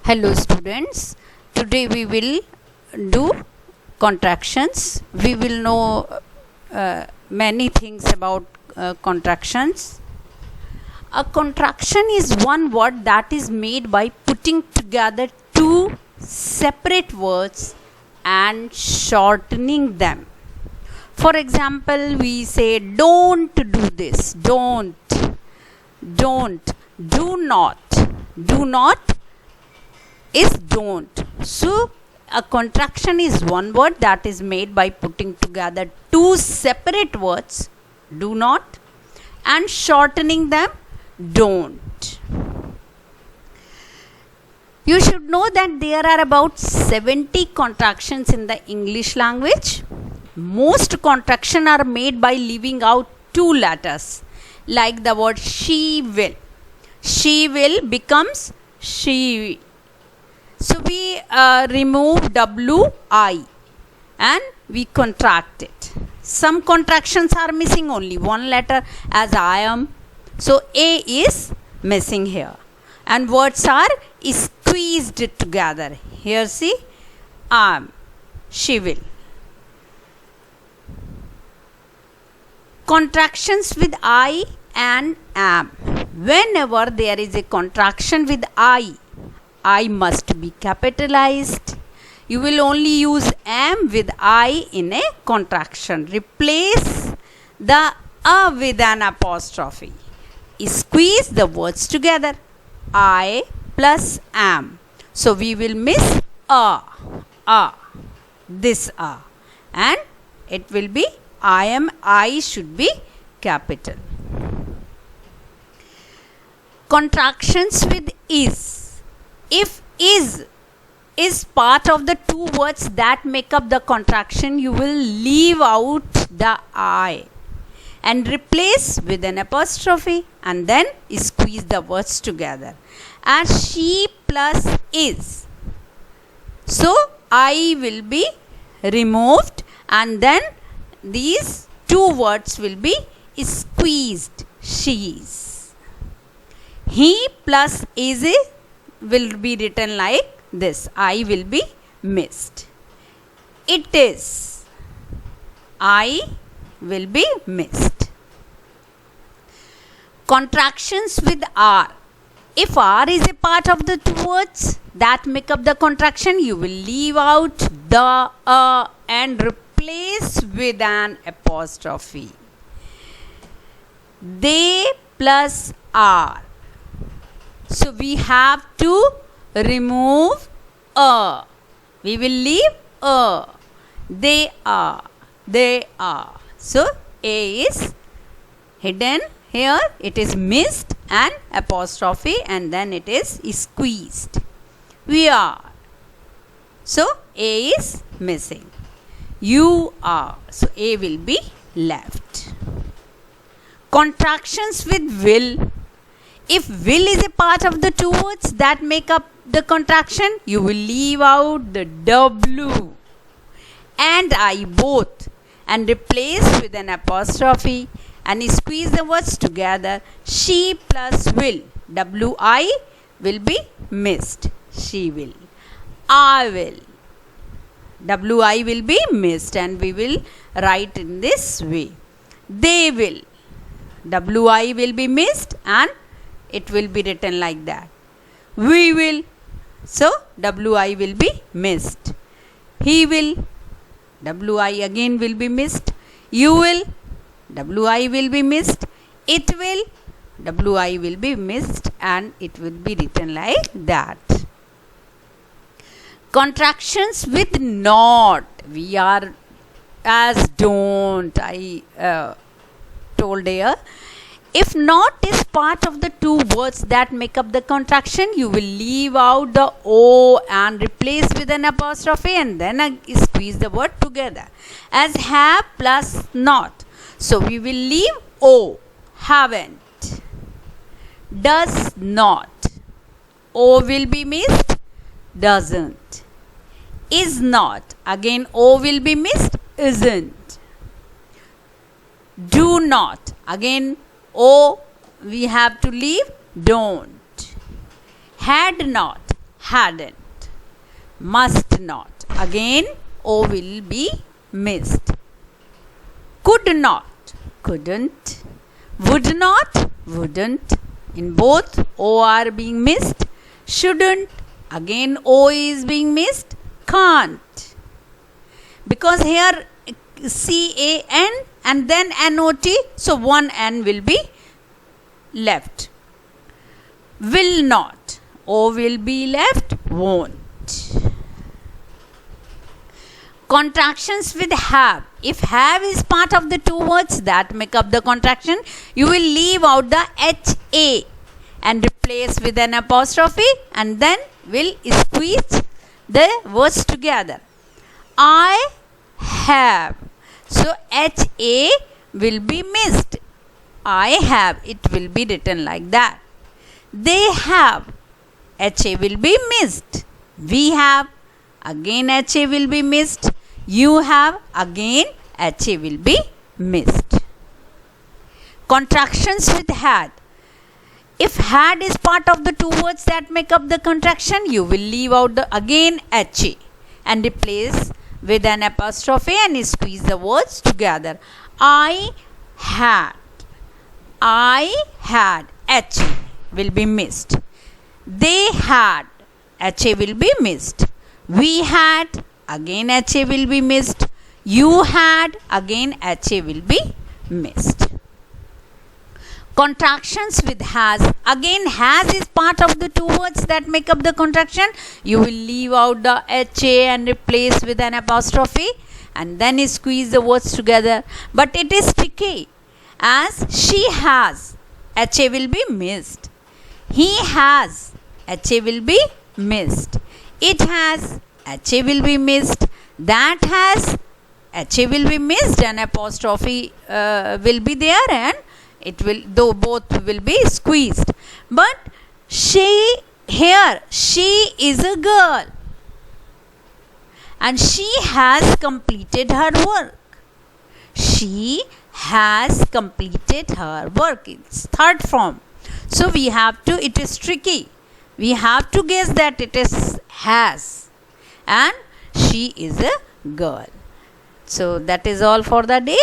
Hello students, today we will do contractions. We will know many things about contractions. A contraction is one word that is made by putting together two separate words and shortening them. For example, we say don't do this, don't, do not is don't. So a contraction is one word that is made by putting together two separate words, do not, and shortening them, don't. You should know that there are about 70 contractions in the English language. Most contractions are made by leaving out two letters, like the word she will. She will becomes she. So we remove WI and we contract it. Some contractions are missing only one letter, as I am. So A is missing here. And words are squeezed together. Here see, she will. Contractions with I and am. Whenever there is a contraction with I must be capitalized. You will only use am with I in a contraction. Replace the a with an apostrophe. Squeeze the words together. I plus am. So we will miss this a. And it will be I should be capital. Contractions with is. If is part of the two words that make up the contraction, you will leave out the I and replace with an apostrophe and then squeeze the words together. As she plus is. So I will be removed and then these two words will be squeezed. She's. He plus is will be written like this. I will be missed. It is. I will be missed. Contractions with R. If R is a part of the two words that make up the contraction, you will leave out the and replace with an apostrophe. They plus R. So we have to remove a. We will leave a. They are. So A is hidden here. It is missed and apostrophe and then it is squeezed. We are. So A is missing. You are. So A will be left. Contractions with will. If will is a part of the two words that make up the contraction, you will leave out the W and I both and replace with an apostrophe and squeeze the words together. She plus will. WI will be missed. She will. I will. WI will be missed and we will write in this way. They will. WI will be missed and it will be written like that. We will. So WI will be missed. He will. WI again will be missed. You will. WI will be missed. It will. WI will be missed and it will be written like that. Contractions with not. We are as don't. I told here. If not is part of the two words that make up the contraction, you will leave out the O and replace with an apostrophe and then squeeze the word together. As have plus not. So we will leave O. Haven't. Does not. O will be missed. Doesn't. Is not. Again O will be missed. Isn't. Do not. Again O we have to leave don't. Had not. hadn't, must not. Again, O will be missed. Could not, couldn't, would not, wouldn't. In both, O are being missed. Shouldn't, again O is being missed. Can't. Because here CAN and then NOT, so one N will be left. Will not, O will be left. Won't. Contractions with have. If have is part of the two words that make up the contraction, you will leave out the HA and replace with an apostrophe and then will squeeze the words together. I have. So HA will be missed. I have. It will be written like that. They have. HA will be missed. We have. Again HA will be missed. You have. Again HA will be missed. Contractions with had. If had is part of the two words that make up the contraction, you will leave out the again HA and replace with an apostrophe and squeeze the words together. I had. I had. HA will be missed. They had. HA will be missed. We had. Again HA will be missed. You had. Again HA will be missed. Contractions with has. Again has is part of the two words that make up the contraction. You will leave out the HA and replace with an apostrophe and then squeeze the words together. But it is tricky as she has. HA will be missed. He has. HA will be missed. It has. HA will be missed. That has. HA will be missed and apostrophe will be there and it will, though both will be squeezed. But she is a girl and she has completed her work. She has completed her work. It's third form. So we have to, it is tricky. We have to guess that it is has and she is a girl. So that is all for the day.